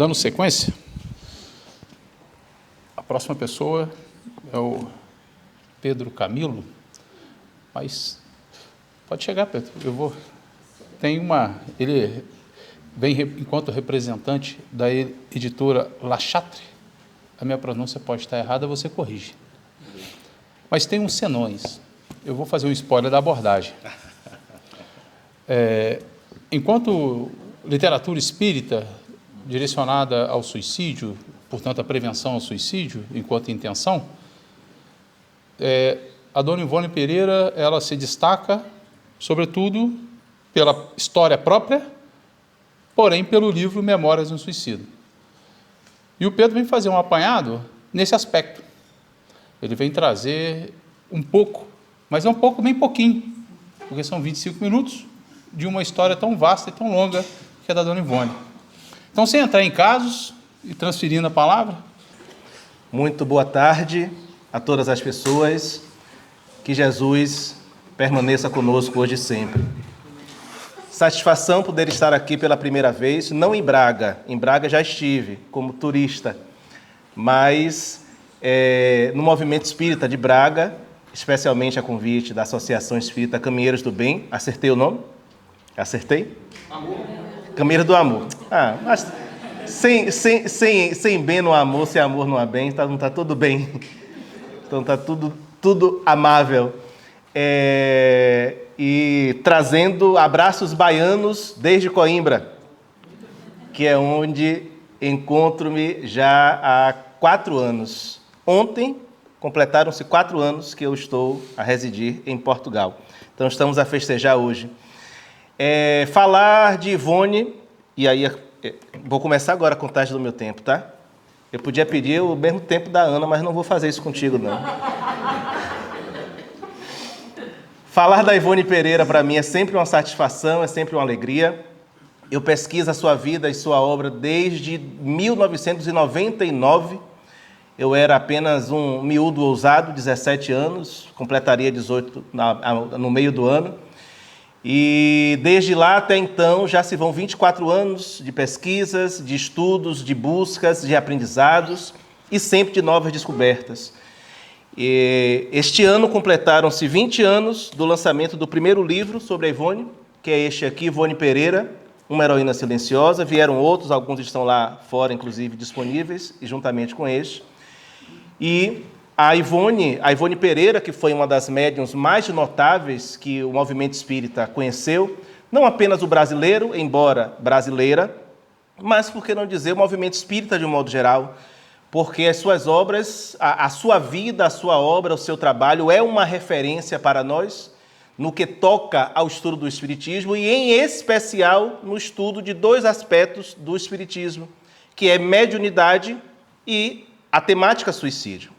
Dando sequência, a próxima pessoa é o Pedro Camilo, mas pode chegar, Pedro, ele vem enquanto representante da editora La Chatre. A minha pronúncia pode estar errada, você corrige. Mas tem uns senões. Eu vou fazer um spoiler da abordagem. Enquanto literatura espírita direcionada ao suicídio, portanto, a prevenção ao suicídio, enquanto intenção, a dona Ivone Pereira, ela se destaca, sobretudo, pela história própria, porém, pelo livro Memórias de um Suicida. E o Pedro vem fazer um apanhado nesse aspecto. Ele vem trazer um pouco, mas é um pouco, bem pouquinho, porque são 25 minutos de uma história tão vasta e tão longa que é da dona Ivone. Então, sem entrar em casos e transferindo a palavra. Muito boa tarde a todas as pessoas. Que Jesus permaneça conosco hoje e sempre. Satisfação poder estar aqui pela primeira vez, não em Braga. Em Braga já estive como turista, mas no Movimento Espírita de Braga, especialmente a convite da Associação Espírita Caminheiros do Bem. Acertei o nome? Acertei? Amor. Caminheiros do Amor. Mas sem bem no amor, sem amor não há bem, então não está tudo bem. Então está tudo amável. E trazendo abraços baianos desde Coimbra, que é onde encontro-me já há 4 anos. Ontem completaram-se 4 anos que eu estou a residir em Portugal. Então estamos a festejar hoje. Falar de Ivone, e aí vou começar agora a contagem do meu tempo, tá? Eu podia pedir o mesmo tempo da Ana, mas não vou fazer isso contigo, não. Falar da Ivone Pereira, para mim, é sempre uma satisfação, é sempre uma alegria. Eu pesquiso a sua vida e sua obra desde 1999. Eu era apenas um miúdo ousado, 17 anos, completaria 18 no meio do ano. E desde lá até então já se vão 24 anos de pesquisas, de estudos, de buscas, de aprendizados e sempre de novas descobertas. Este ano completaram-se 20 anos do lançamento do primeiro livro sobre a Ivone, que é este aqui, Ivone Pereira, Uma Heroína Silenciosa. Vieram outros, alguns estão lá fora, inclusive, disponíveis, e juntamente com este. E a Ivone Pereira, que foi uma das médiuns mais notáveis que o movimento espírita conheceu, não apenas o brasileiro, embora brasileira, mas, por que não dizer, o movimento espírita de um modo geral, porque as suas obras, a sua vida, a sua obra, o seu trabalho é uma referência para nós no que toca ao estudo do Espiritismo e, em especial, no estudo de 2 aspectos do Espiritismo, que é mediunidade e a temática suicídio.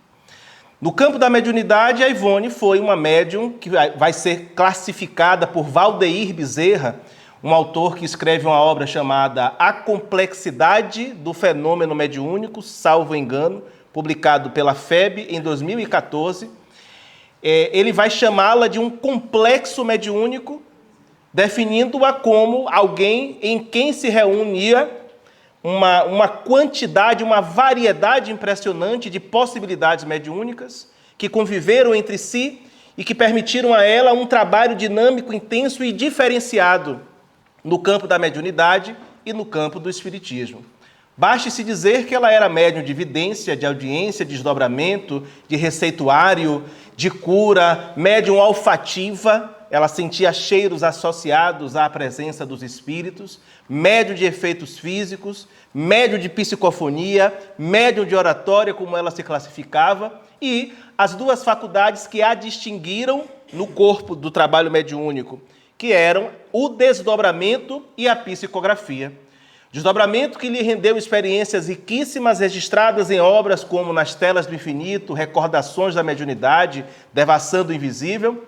No campo da mediunidade, a Ivone foi uma médium que vai ser classificada por Valdeir Bezerra, um autor que escreve uma obra chamada A Complexidade do Fenômeno Mediúnico, salvo engano, publicado pela FEB em 2014. Ele vai chamá-la de um complexo mediúnico, definindo-a como alguém em quem se reunia uma quantidade, uma variedade impressionante de possibilidades mediúnicas que conviveram entre si e que permitiram a ela um trabalho dinâmico, intenso e diferenciado no campo da mediunidade e no campo do espiritismo. Baste-se dizer que ela era médium de vidência, de audiência, de desdobramento, de receituário, de cura, médium olfativa. Ela sentia cheiros associados à presença dos espíritos, médium de efeitos físicos, médium de psicofonia, médium de oratória, como ela se classificava, e as 2 faculdades que a distinguiram no corpo do trabalho mediúnico, que eram o desdobramento e a psicografia. Desdobramento que lhe rendeu experiências riquíssimas registradas em obras como Nas Telas do Infinito, Recordações da Mediunidade, Devassando o Invisível,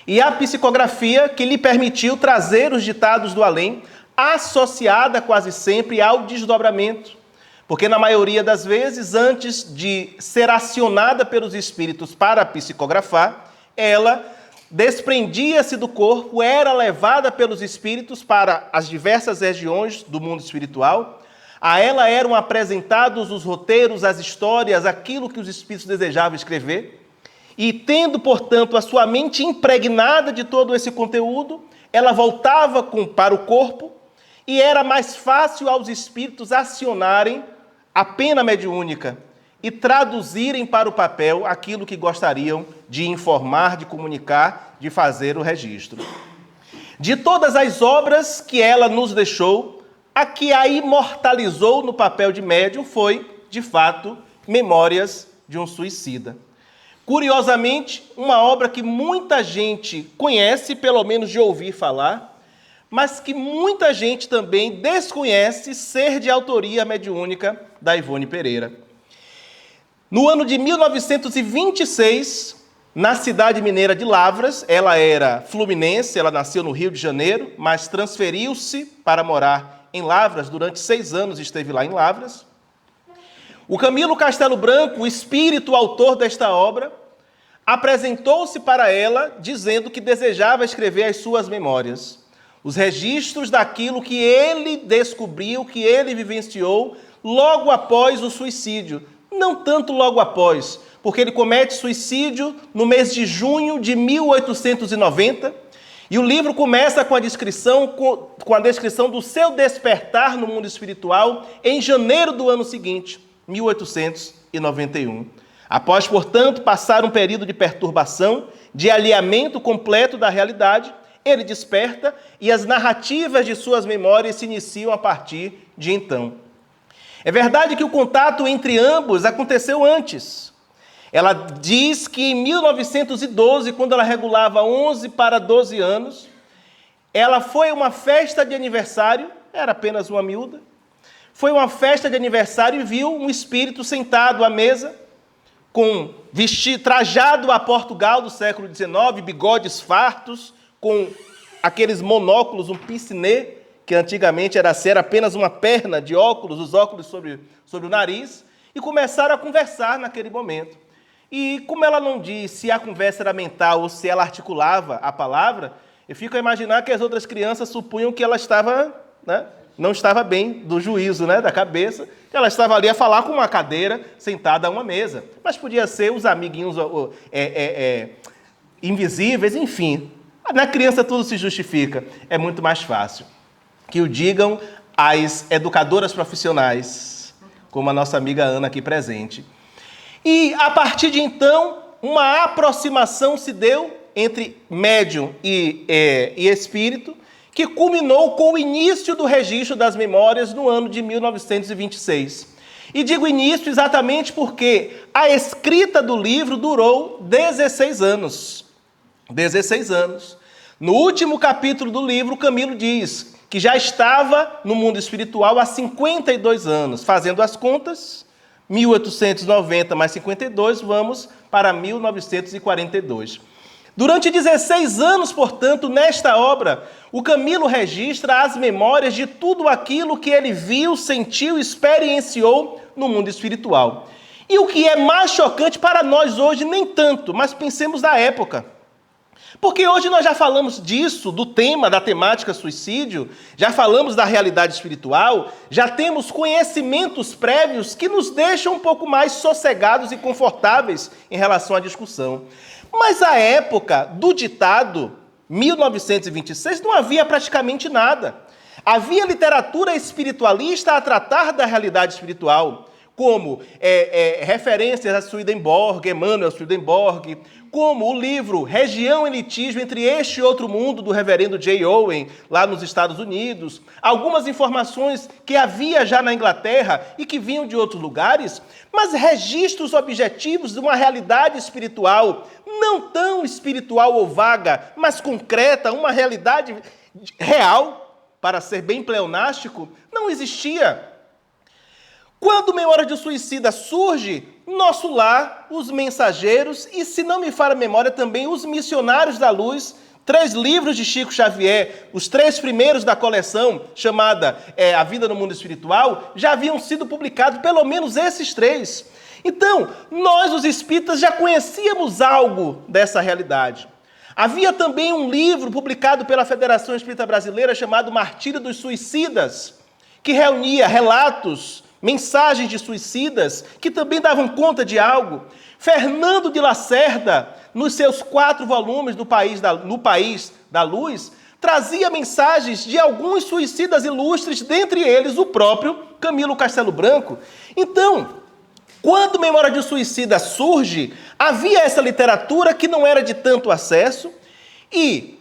e a psicografia que lhe permitiu trazer os ditados do além, associada quase sempre ao desdobramento, porque na maioria das vezes, antes de ser acionada pelos espíritos para psicografar, ela desprendia-se do corpo, era levada pelos espíritos para as diversas regiões do mundo espiritual, A ela eram apresentados os roteiros, as histórias, aquilo que os espíritos desejavam escrever. E tendo, portanto, a sua mente impregnada de todo esse conteúdo, ela voltava para o corpo e era mais fácil aos espíritos acionarem a pena mediúnica e traduzirem para o papel aquilo que gostariam de informar, de comunicar, de fazer o registro. De todas as obras que ela nos deixou, a que a imortalizou no papel de médium foi, de fato, Memórias de um Suicida. Curiosamente, uma obra que muita gente conhece, pelo menos de ouvir falar, mas que muita gente também desconhece ser de autoria mediúnica da Ivone Pereira. No ano de 1926, na cidade mineira de Lavras, ela era fluminense, ela nasceu no Rio de Janeiro, mas transferiu-se para morar em Lavras, durante 6 anos esteve lá em Lavras. O Camilo Castelo Branco, o espírito autor desta obra, apresentou-se para ela dizendo que desejava escrever as suas memórias, os registros daquilo que ele descobriu, que ele vivenciou logo após o suicídio. Não tanto logo após, porque ele comete suicídio no mês de junho de 1890, e o livro começa com a descrição do seu despertar no mundo espiritual em janeiro do ano seguinte, 1891. Após, portanto, passar um período de perturbação, de alinhamento completo da realidade, ele desperta e as narrativas de suas memórias se iniciam a partir de então. É verdade que o contato entre ambos aconteceu antes. Ela diz que em 1912, quando ela regulava 11 para 12 anos, ela foi a uma festa de aniversário, era apenas uma miúda, foi uma festa de aniversário e viu um espírito sentado à mesa, com vestido, trajado a Portugal do século XIX, bigodes fartos, com aqueles monóculos, um piscinê, que antigamente era apenas uma perna de óculos, os óculos sobre o nariz, e começaram a conversar naquele momento. E como ela não diz se a conversa era mental ou se ela articulava a palavra, eu fico a imaginar que as outras crianças supunham que ela estava, não estava bem do juízo, da cabeça, que ela estava ali a falar com uma cadeira sentada a uma mesa. Mas podia ser os amiguinhos invisíveis, enfim. Na criança tudo se justifica. É muito mais fácil. Que o digam as educadoras profissionais, como a nossa amiga Ana aqui presente. E, a partir de então, uma aproximação se deu entre médium e espírito, que culminou com o início do registro das memórias no ano de 1926. E digo início exatamente porque a escrita do livro durou 16 anos. 16 anos. No último capítulo do livro, Camilo diz que já estava no mundo espiritual há 52 anos. Fazendo as contas, 1890 mais 52, vamos para 1942. Durante 16 anos, portanto, nesta obra, o Camilo registra as memórias de tudo aquilo que ele viu, sentiu, experienciou no mundo espiritual. E o que é mais chocante para nós hoje, nem tanto, mas pensemos na época. Porque hoje nós já falamos disso, do tema, da temática suicídio, já falamos da realidade espiritual, já temos conhecimentos prévios que nos deixam um pouco mais sossegados e confortáveis em relação à discussão. Mas a época do ditado, 1926, não havia praticamente nada. Havia literatura espiritualista a tratar da realidade espiritual, como referências a Swedenborg, Emanuel Swedenborg, como o livro Região e Litígio entre Este e Outro Mundo, do reverendo J. Owen, lá nos Estados Unidos, algumas informações que havia já na Inglaterra e que vinham de outros lugares, mas registros objetivos de uma realidade espiritual, não tão espiritual ou vaga, mas concreta, uma realidade real, para ser bem pleonástico, não existia. Quando Memória de um Suicida surge, nosso lar, os mensageiros e, se não me falha a memória, também os missionários da luz, 3 livros de Chico Xavier, os 3 primeiros da coleção, chamada A Vida no Mundo Espiritual, já haviam sido publicados, pelo menos esses 3. Então, nós, os espíritas, já conhecíamos algo dessa realidade. Havia também um livro publicado pela Federação Espírita Brasileira chamado Martírio dos Suicidas, que reunia relatos, mensagens de suicidas, que também davam conta de algo. Fernando de Lacerda, nos seus 4 volumes no País da Luz, trazia mensagens de alguns suicidas ilustres, dentre eles o próprio Camilo Castelo Branco. Então, quando Memória de um Suicida surge, havia essa literatura que não era de tanto acesso e,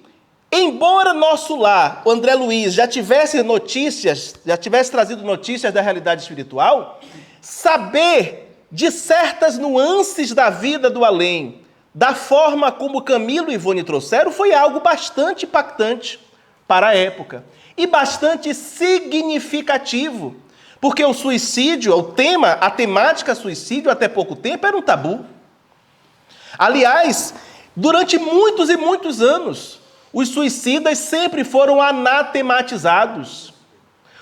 embora nosso lar, o André Luiz, já tivesse trazido notícias da realidade espiritual, saber de certas nuances da vida do além, da forma como Camilo e Ivone trouxeram, foi algo bastante impactante para a época e bastante significativo. Porque o suicídio, a temática suicídio, até pouco tempo, era um tabu. Aliás, durante muitos e muitos anos, os suicidas sempre foram anatematizados.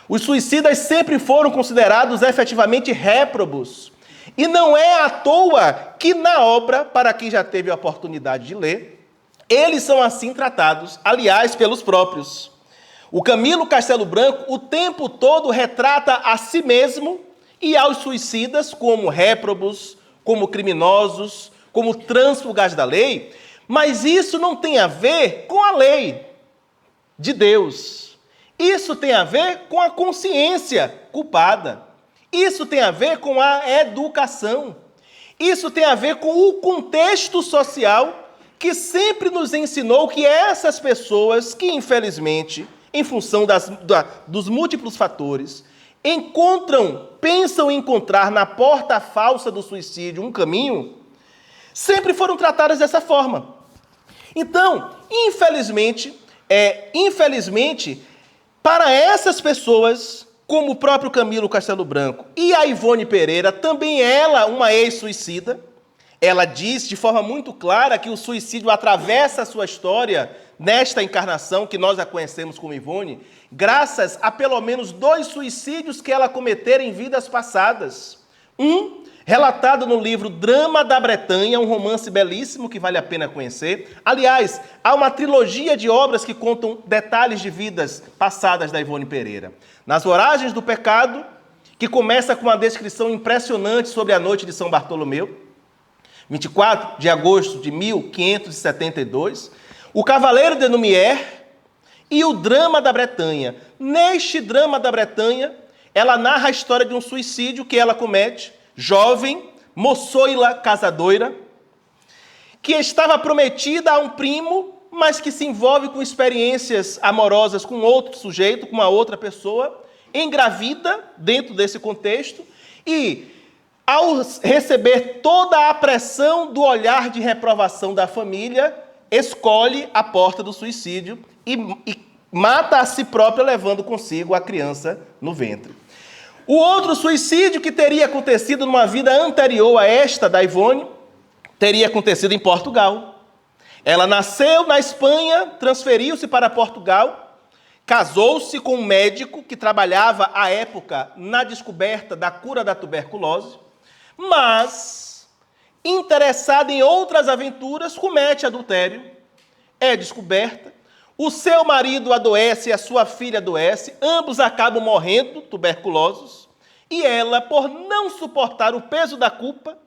Os suicidas sempre foram considerados efetivamente réprobos. E não é à toa que na obra, para quem já teve a oportunidade de ler, eles são assim tratados, aliás, pelos próprios. O Camilo Castelo Branco, o tempo todo, retrata a si mesmo e aos suicidas como réprobos, como criminosos, como trânsfugas da lei, mas isso não tem a ver com a lei de Deus. Isso tem a ver com a consciência culpada. Isso tem a ver com a educação. Isso tem a ver com o contexto social que sempre nos ensinou que essas pessoas que, infelizmente, em função dos múltiplos fatores, pensam encontrar na porta falsa do suicídio um caminho, sempre foram tratadas dessa forma. Então, infelizmente, para essas pessoas, como o próprio Camilo Castelo Branco e a Ivone Pereira, também ela uma ex-suicida, ela diz de forma muito clara que o suicídio atravessa a sua história nesta encarnação, que nós a conhecemos como Ivone, graças a pelo menos 2 suicídios que ela cometera em vidas passadas. Um, relatado no livro Drama da Bretanha, um romance belíssimo que vale a pena conhecer. Aliás, há uma trilogia de obras que contam detalhes de vidas passadas da Ivone Pereira. Nas Voragens do Pecado, que começa com uma descrição impressionante sobre a noite de São Bartolomeu, 24 de agosto de 1572, O Cavaleiro de Lumière e o Drama da Bretanha. Neste Drama da Bretanha, ela narra a história de um suicídio que ela comete, jovem, moçoila casadoira, que estava prometida a um primo, mas que se envolve com experiências amorosas com outro sujeito, com uma outra pessoa, engravida dentro desse contexto e, ao receber toda a pressão do olhar de reprovação da família, escolhe a porta do suicídio e mata a si própria, levando consigo a criança no ventre. O outro suicídio que teria acontecido numa vida anterior a esta da Ivone, teria acontecido em Portugal. Ela nasceu na Espanha, transferiu-se para Portugal, casou-se com um médico que trabalhava à época na descoberta da cura da tuberculose, mas, interessada em outras aventuras, comete adultério, é descoberta, o seu marido adoece e a sua filha adoece, ambos acabam morrendo, tuberculosos, e ela, por não suportar o peso da culpa,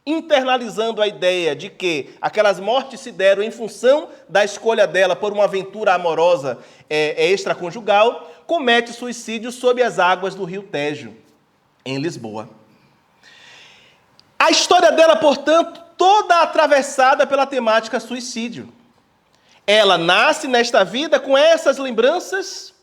internalizando a ideia de que aquelas mortes se deram em função da escolha dela por uma aventura amorosa extraconjugal, comete suicídio sob as águas do Rio Tejo, em Lisboa. A história dela, portanto, toda atravessada pela temática suicídio. Ela nasce nesta vida com essas lembranças,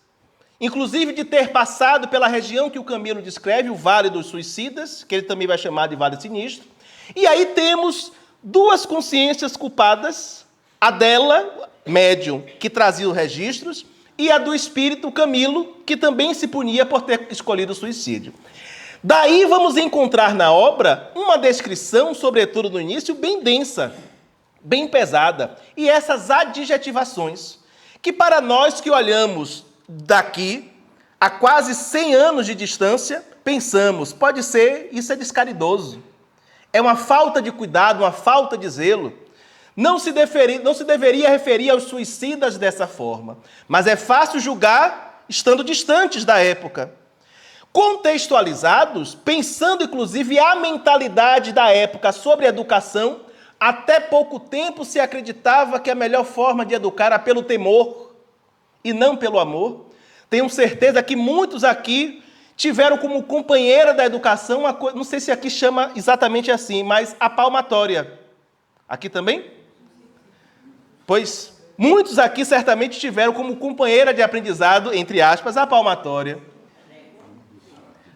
inclusive de ter passado pela região que o Camilo descreve, o Vale dos Suicidas, que ele também vai chamar de Vale Sinistro. E aí temos 2 consciências culpadas, a dela, médium, que trazia os registros, e a do espírito, Camilo, que também se punia por ter escolhido o suicídio. Daí vamos encontrar na obra uma descrição, sobretudo no início, bem densa, bem pesada, e essas adjetivações, que para nós que olhamos daqui, a quase 100 anos de distância, pensamos, pode ser, isso é descaridoso. É uma falta de cuidado, uma falta de zelo. Não se deveria referir aos suicidas dessa forma. Mas é fácil julgar estando distantes da época. contextualizados, pensando inclusive a mentalidade da época sobre educação. Até pouco tempo se acreditava que a melhor forma de educar era pelo temor e não pelo amor. Tenho certeza que muitos aqui tiveram como companheira da educação, não sei se aqui chama exatamente assim, mas a palmatória. Aqui também? Pois muitos aqui certamente tiveram como companheira de aprendizado, entre aspas, a palmatória.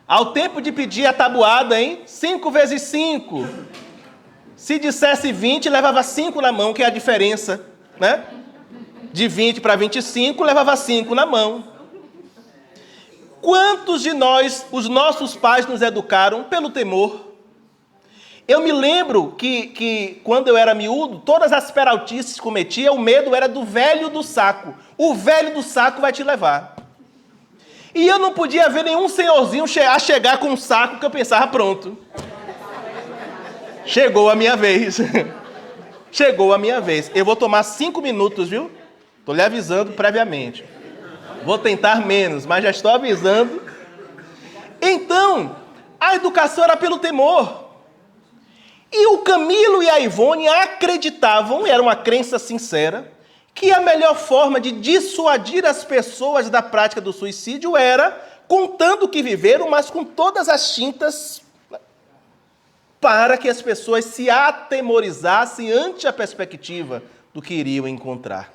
Ao tempo de pedir a tabuada, hein? 5 vezes 5. Se dissesse 20, levava 5 na mão, que é a diferença, né? De 20 para 25, levava 5 na mão. Quantos de nós, os nossos pais nos educaram pelo temor? Eu me lembro que quando eu era miúdo, todas as peraltices que cometia, o medo era do velho do saco. O velho do saco vai te levar. E eu não podia ver nenhum senhorzinho a chegar com um saco que eu pensava, pronto. Chegou a minha vez. Chegou a minha vez. Eu vou tomar 5 minutos, viu? Estou lhe avisando previamente. Vou tentar menos, mas já estou avisando. Então, a educação era pelo temor. E o Camilo e a Ivone acreditavam, era uma crença sincera, que a melhor forma de dissuadir as pessoas da prática do suicídio era contando o que viveram, mas com todas as tintas, para que as pessoas se atemorizassem ante a perspectiva do que iriam encontrar.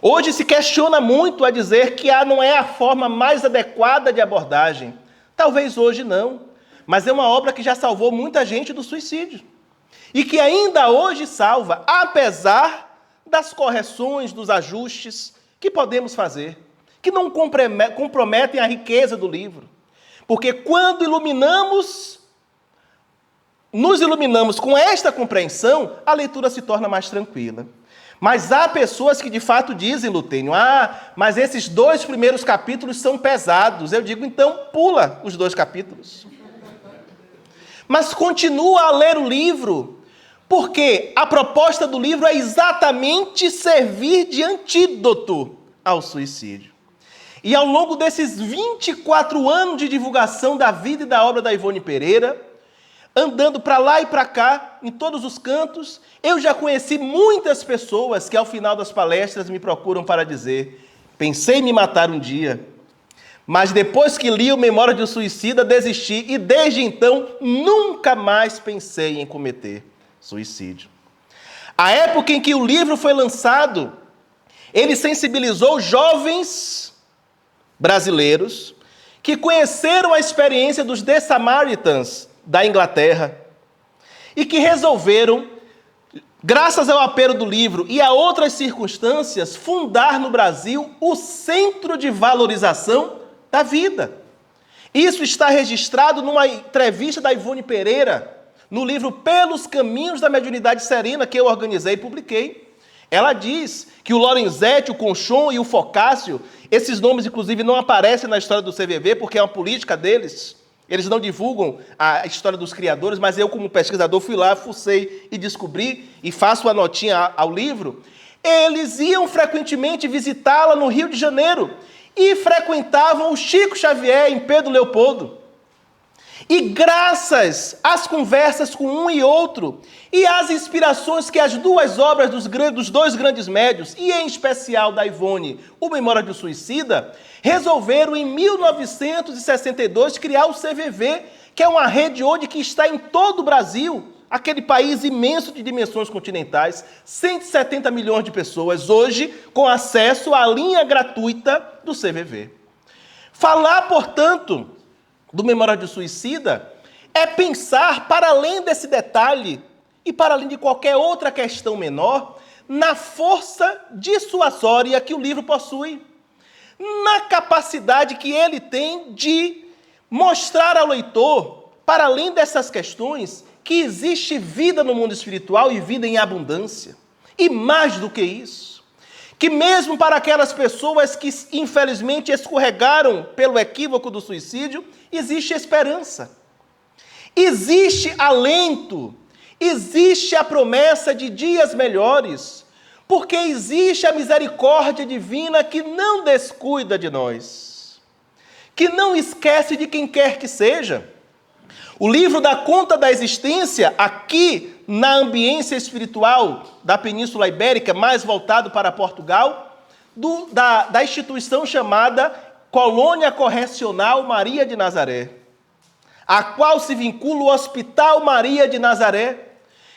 Hoje se questiona muito a dizer que não é a forma mais adequada de abordagem. Talvez hoje não, mas é uma obra que já salvou muita gente do suicídio. E que ainda hoje salva, apesar das correções, dos ajustes que podemos fazer, que não comprometem a riqueza do livro. Porque quando nos iluminamos com esta compreensão, a leitura se torna mais tranquila. Mas há pessoas que de fato dizem, Lutênio, mas esses 2 primeiros capítulos são pesados. Eu digo, então pula os 2 capítulos. Mas continua a ler o livro, porque a proposta do livro é exatamente servir de antídoto ao suicídio. E ao longo desses 24 anos de divulgação da vida e da obra da Ivone Pereira, andando para lá e para cá, em todos os cantos, eu já conheci muitas pessoas que ao final das palestras me procuram para dizer: pensei em me matar um dia, mas depois que li o Memória de um Suicida, desisti e desde então nunca mais pensei em cometer suicídio. A época em que o livro foi lançado, ele sensibilizou jovens brasileiros que conheceram a experiência dos The Samaritans da Inglaterra e que resolveram, graças ao apelo do livro e a outras circunstâncias, fundar no Brasil o Centro de Valorização da Vida. Isso está registrado numa entrevista da Ivone Pereira, no livro Pelos Caminhos da Mediunidade Serena, que eu organizei e publiquei. Ela diz que o Lorenzetti, o Conchon e o Focácio, esses nomes inclusive não aparecem na história do CVV, porque é uma política deles. Eles não divulgam a história dos criadores, mas eu, como pesquisador, fui lá, fucei e descobri, e faço uma notinha ao livro. Eles iam frequentemente visitá-la no Rio de Janeiro e frequentavam o Chico Xavier em Pedro Leopoldo. E graças às conversas com um e outro, e às inspirações que as 2 obras dos 2 grandes médios, e em especial da Ivone, o Memória de um Suicida, resolveram em 1962 criar o CVV, que é uma rede hoje que está em todo o Brasil, aquele país imenso de dimensões continentais, 170 milhões de pessoas hoje com acesso à linha gratuita do CVV. Falar, portanto, do Memória de Suicida é pensar, para além desse detalhe e para além de qualquer outra questão menor, na força dissuasória que o livro possui, na capacidade que ele tem de mostrar ao leitor, para além dessas questões, que existe vida no mundo espiritual e vida em abundância. E mais do que isso, que mesmo para aquelas pessoas que infelizmente escorregaram pelo equívoco do suicídio, existe esperança, existe alento, existe a promessa de dias melhores, porque existe a misericórdia divina que não descuida de nós, que não esquece de quem quer que seja. O livro dá conta da existência aqui na ambiência espiritual da Península Ibérica, mais voltado para Portugal, da instituição chamada Colônia Correcional Maria de Nazaré, a qual se vincula o Hospital Maria de Nazaré,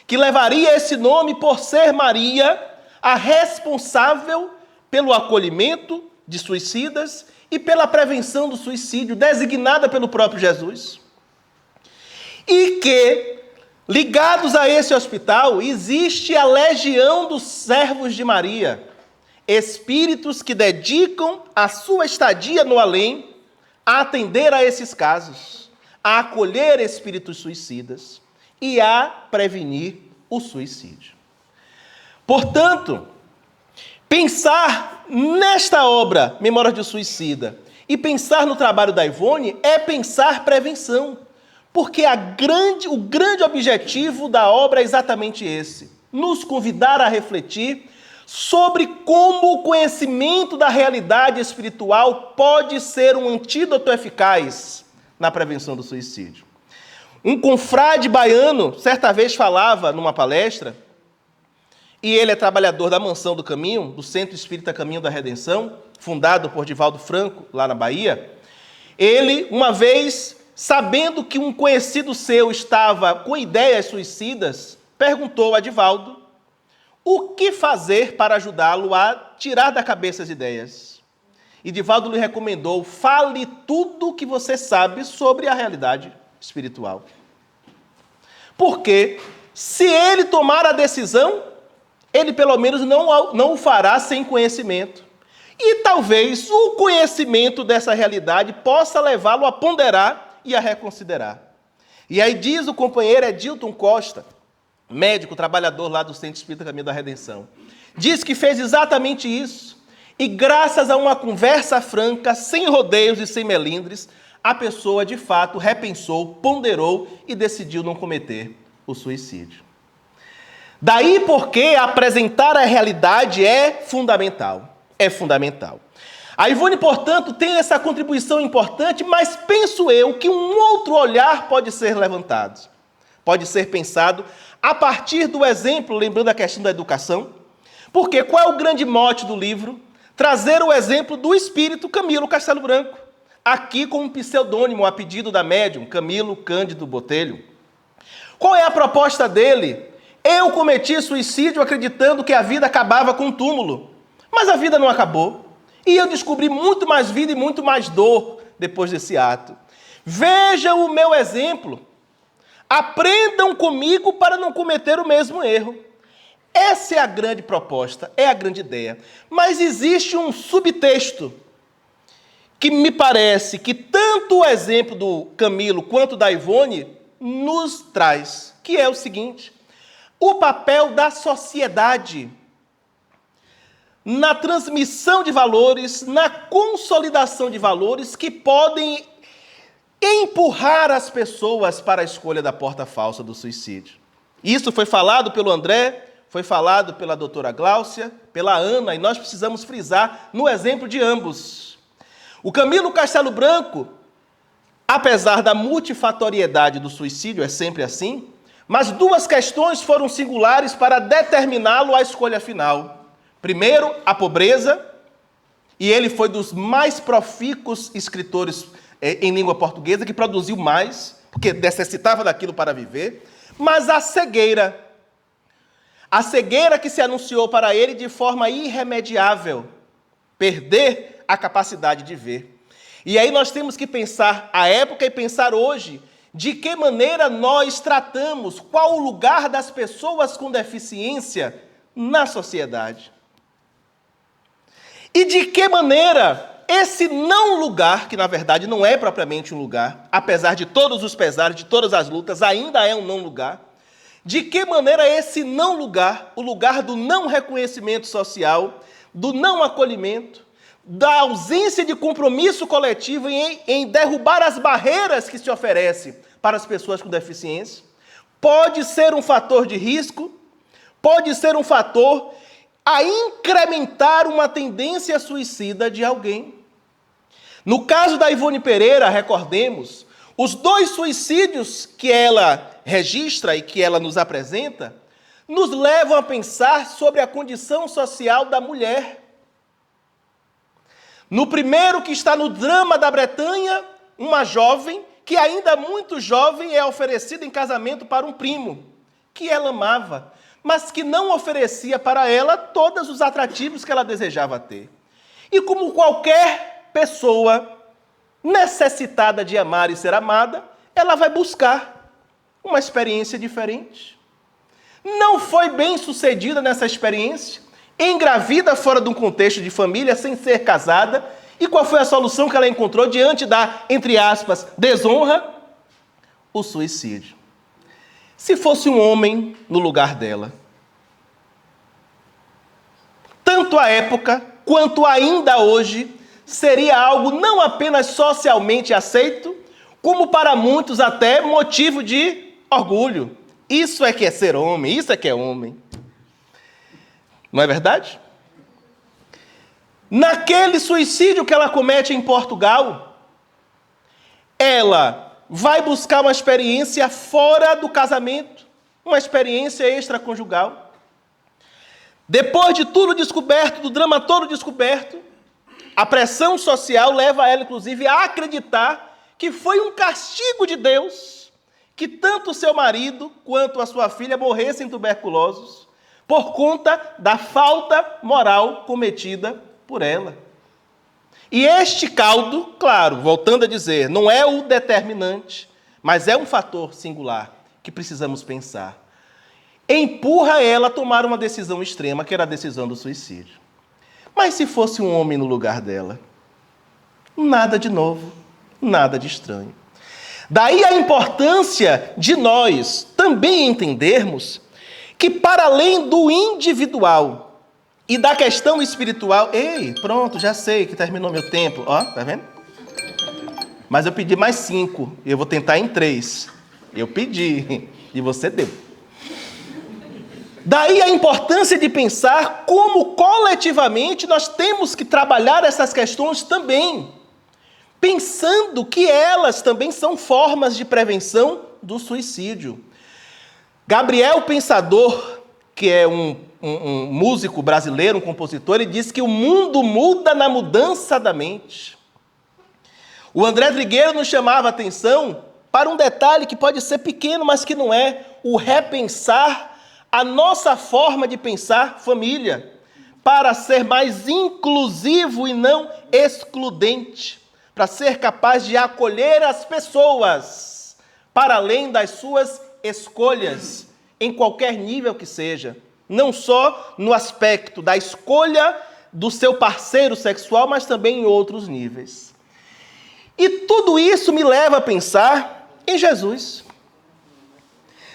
que levaria esse nome por ser Maria a responsável pelo acolhimento de suicidas e pela prevenção do suicídio, designada pelo próprio Jesus. E que, ligados a esse hospital, existe a legião dos servos de Maria, espíritos que dedicam a sua estadia no além a atender a esses casos, a acolher espíritos suicidas e a prevenir o suicídio. Portanto, pensar nesta obra, Memórias de um Suicida, e pensar no trabalho da Ivone é pensar prevenção, porque o grande objetivo da obra é exatamente esse, nos convidar a refletir sobre como o conhecimento da realidade espiritual pode ser um antídoto eficaz na prevenção do suicídio. Um confrade baiano, certa vez falava numa palestra, e ele é trabalhador da Mansão do Caminho, do Centro Espírita Caminho da Redenção, fundado por Divaldo Franco, lá na Bahia. Ele, uma vez, sabendo que um conhecido seu estava com ideias suicidas, perguntou a Divaldo o que fazer para ajudá-lo a tirar da cabeça as ideias. E Divaldo lhe recomendou: fale tudo o que você sabe sobre a realidade espiritual. Porque se ele tomar a decisão, ele pelo menos não o fará sem conhecimento. E talvez o conhecimento dessa realidade possa levá-lo a ponderar e a reconsiderar. E aí diz o companheiro Edilton Costa, médico, trabalhador lá do Centro Espírita Caminho da Redenção, diz que fez exatamente isso. E graças a uma conversa franca, sem rodeios e sem melindres, a pessoa de fato repensou, ponderou e decidiu não cometer o suicídio. Daí porque apresentar a realidade é fundamental. É fundamental. A Ivone, portanto, tem essa contribuição importante, mas penso eu que um outro olhar pode ser levantado. Pode ser pensado a partir do exemplo, lembrando a questão da educação. Porque qual é o grande mote do livro? Trazer o exemplo do espírito Camilo Castelo Branco, aqui com um pseudônimo a pedido da médium, Camilo Cândido Botelho. Qual é a proposta dele? Eu cometi suicídio acreditando que a vida acabava com o túmulo, mas a vida não acabou. E eu descobri muito mais vida e muito mais dor depois desse ato. Vejam o meu exemplo. Aprendam comigo para não cometer o mesmo erro. Essa é a grande proposta, é a grande ideia. Mas existe um subtexto que me parece que tanto o exemplo do Camilo quanto da Ivone nos traz, que é o seguinte: o papel da sociedade na transmissão de valores, na consolidação de valores que podem empurrar as pessoas para a escolha da porta falsa do suicídio. Isso foi falado pelo André, foi falado pela doutora Gláucia, pela Ana, e nós precisamos frisar no exemplo de ambos. O Camilo Castelo Branco, apesar da multifatoriedade do suicídio, é sempre assim, mas duas questões foram singulares para determiná-lo à escolha final. Primeiro, a pobreza, e ele foi dos mais profícuos escritores em língua portuguesa, que produziu mais, porque necessitava daquilo para viver, mas a cegueira que se anunciou para ele de forma irremediável, perder a capacidade de ver. E aí nós temos que pensar a época e pensar hoje, de que maneira nós tratamos, qual o lugar das pessoas com deficiência na sociedade. E de que maneira esse não lugar, que na verdade não é propriamente um lugar, apesar de todos os pesares, de todas as lutas, ainda é um não lugar, de que maneira esse não lugar, o lugar do não reconhecimento social, do não acolhimento, da ausência de compromisso coletivo em derrubar as barreiras que se oferecem para as pessoas com deficiência, pode ser um fator de risco, pode ser um fator a incrementar uma tendência suicida de alguém. No caso da Ivone Pereira, recordemos, os 2 suicídios que ela registra e que ela nos apresenta, nos levam a pensar sobre a condição social da mulher. No primeiro, que está no drama da Bretanha, uma jovem, que ainda muito jovem, é oferecida em casamento para um primo, que ela amava, mas que não oferecia para ela todos os atrativos que ela desejava ter. E como qualquer pessoa necessitada de amar e ser amada, ela vai buscar uma experiência diferente. Não foi bem sucedida nessa experiência, engravida fora de um contexto de família, sem ser casada. E qual foi a solução que ela encontrou diante da, entre aspas, desonra? O suicídio. Se fosse um homem no lugar dela, tanto à época quanto ainda hoje, seria algo não apenas socialmente aceito, como para muitos até motivo de orgulho. Isso é que é ser homem, isso é que é homem. Não é verdade? Naquele suicídio que ela comete em Portugal, ela vai buscar uma experiência fora do casamento, uma experiência extraconjugal. Depois de tudo descoberto, do drama todo descoberto, a pressão social leva ela, inclusive, a acreditar que foi um castigo de Deus que tanto o seu marido quanto a sua filha morressem tuberculosos por conta da falta moral cometida por ela. E este caldo, claro, voltando a dizer, não é o determinante, mas é um fator singular que precisamos pensar. Empurra ela a tomar uma decisão extrema, que era a decisão do suicídio. Mas se fosse um homem no lugar dela, nada de novo, nada de estranho. Daí a importância de nós também entendermos que, para além do individual e da questão espiritual... Ei, pronto, já sei que terminou meu tempo. Ó, tá vendo? Mas eu pedi mais 5, e eu vou tentar em 3. Eu pedi, e você deu. Daí a importância de pensar como coletivamente nós temos que trabalhar essas questões também, pensando que elas também são formas de prevenção do suicídio. Gabriel Pensador, que é um músico brasileiro, um compositor, ele diz que o mundo muda na mudança da mente. O André Trigueiro nos chamava a atenção para um detalhe que pode ser pequeno, mas que não é, o repensar a nossa forma de pensar família, para ser mais inclusivo e não excludente, para ser capaz de acolher as pessoas, para além das suas escolhas, em qualquer nível que seja, não só no aspecto da escolha do seu parceiro sexual, mas também em outros níveis. E tudo isso me leva a pensar em Jesus.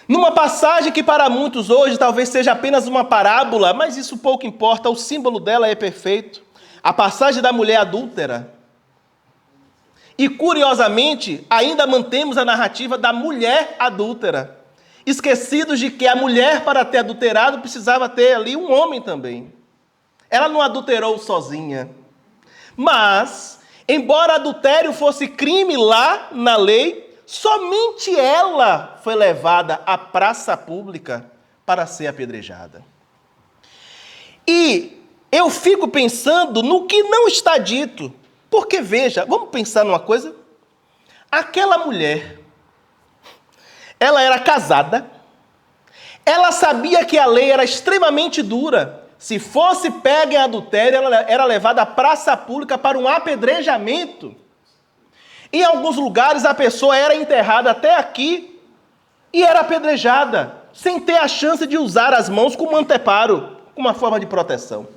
Numa passagem que para muitos hoje talvez seja apenas uma parábola, mas isso pouco importa, o símbolo dela é perfeito. A passagem da mulher adúltera. E, curiosamente, ainda mantemos a narrativa da mulher adúltera, esquecidos de que a mulher, para ter adulterado, precisava ter ali um homem também. Ela não adulterou sozinha. Mas, embora adultério fosse crime lá na lei, somente ela foi levada à praça pública para ser apedrejada. E eu fico pensando no que não está dito. Porque, veja, vamos pensar numa coisa? Aquela mulher, ela era casada, ela sabia que a lei era extremamente dura. Se fosse pega em adultério, ela era levada à praça pública para um apedrejamento. Em alguns lugares, a pessoa era enterrada até aqui e era apedrejada, sem ter a chance de usar as mãos como anteparo, como uma forma de proteção.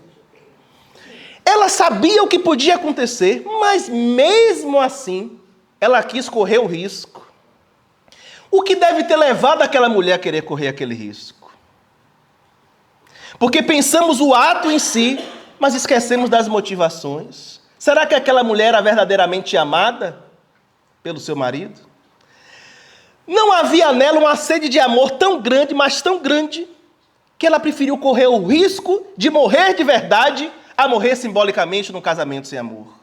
Ela sabia o que podia acontecer, mas mesmo assim, ela quis correr o risco. O que deve ter levado aquela mulher a querer correr aquele risco? Porque pensamos o ato em si, mas esquecemos das motivações. Será que aquela mulher era verdadeiramente amada pelo seu marido? Não havia nela uma sede de amor tão grande, mas tão grande, que ela preferiu correr o risco de morrer de verdade a morrer simbolicamente num casamento sem amor.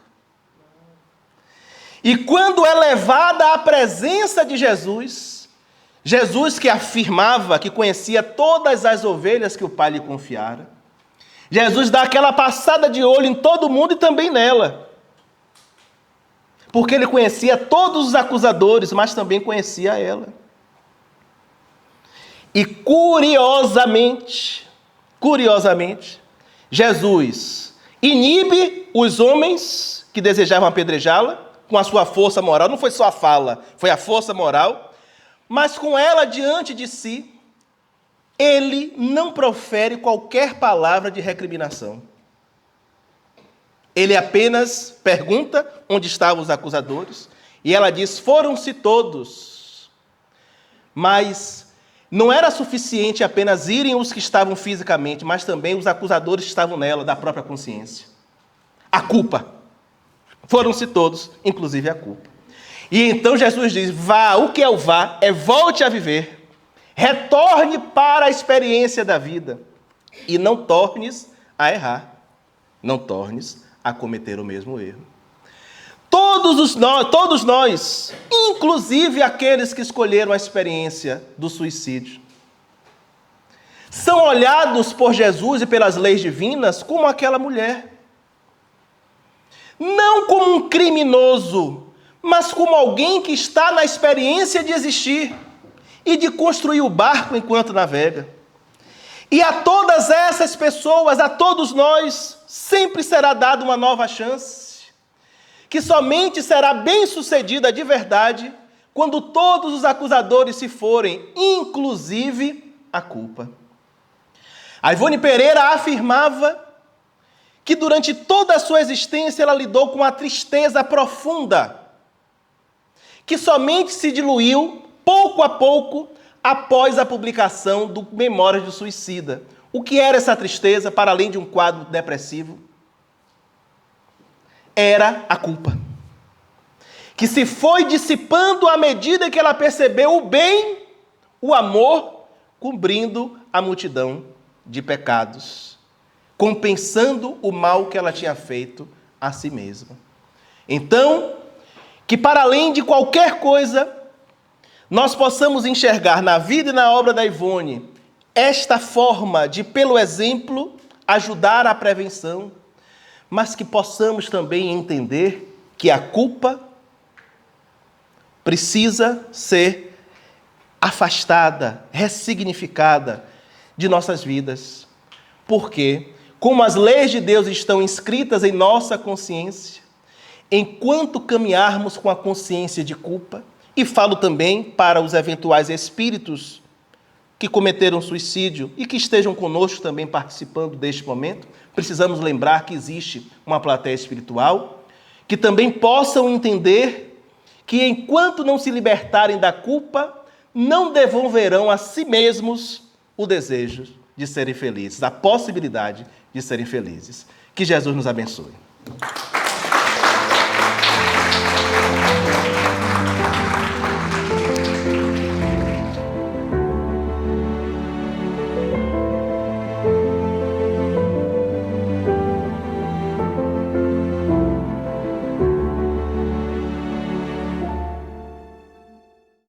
E quando é levada à presença de Jesus, Jesus que afirmava que conhecia todas as ovelhas que o Pai lhe confiara, Jesus dá aquela passada de olho em todo mundo e também nela. Porque ele conhecia todos os acusadores, mas também conhecia ela. E curiosamente, Jesus inibe os homens que desejavam apedrejá-la com a sua força moral. Não foi só a fala, foi a força moral. Mas com ela diante de si, ele não profere qualquer palavra de recriminação. Ele apenas pergunta onde estavam os acusadores, e ela diz: foram-se todos. Mas não era suficiente apenas irem os que estavam fisicamente, mas também os acusadores que estavam nela, da própria consciência. A culpa. Foram-se todos, inclusive a culpa. E então Jesus diz: vá, o que é o vá? É volte a viver. Retorne para a experiência da vida. E não tornes a errar. Não tornes a cometer o mesmo erro. Todos nós, inclusive aqueles que escolheram a experiência do suicídio, são olhados por Jesus e pelas leis divinas como aquela mulher. Não como um criminoso, mas como alguém que está na experiência de existir e de construir o barco enquanto navega. E a todas essas pessoas, a todos nós, sempre será dada uma nova chance, que somente será bem-sucedida de verdade quando todos os acusadores se forem, inclusive a culpa. A Ivone Pereira afirmava que durante toda a sua existência ela lidou com uma tristeza profunda, que somente se diluiu pouco a pouco após a publicação do Memórias do Suicida. O que era essa tristeza, para além de um quadro depressivo? Era a culpa, que se foi dissipando à medida que ela percebeu o bem, o amor, cobrindo a multidão de pecados, compensando o mal que ela tinha feito a si mesma. Então, que para além de qualquer coisa, nós possamos enxergar na vida e na obra da Ivone esta forma de, pelo exemplo, ajudar à prevenção, mas que possamos também entender que a culpa precisa ser afastada, ressignificada de nossas vidas. Porque, como as leis de Deus estão inscritas em nossa consciência, enquanto caminharmos com a consciência de culpa, e falo também para os eventuais espíritos que cometeram suicídio e que estejam conosco também participando deste momento, precisamos lembrar que existe uma plateia espiritual, que também possam entender que enquanto não se libertarem da culpa, não devolverão a si mesmos o desejo de serem felizes, a possibilidade de serem felizes. Que Jesus nos abençoe.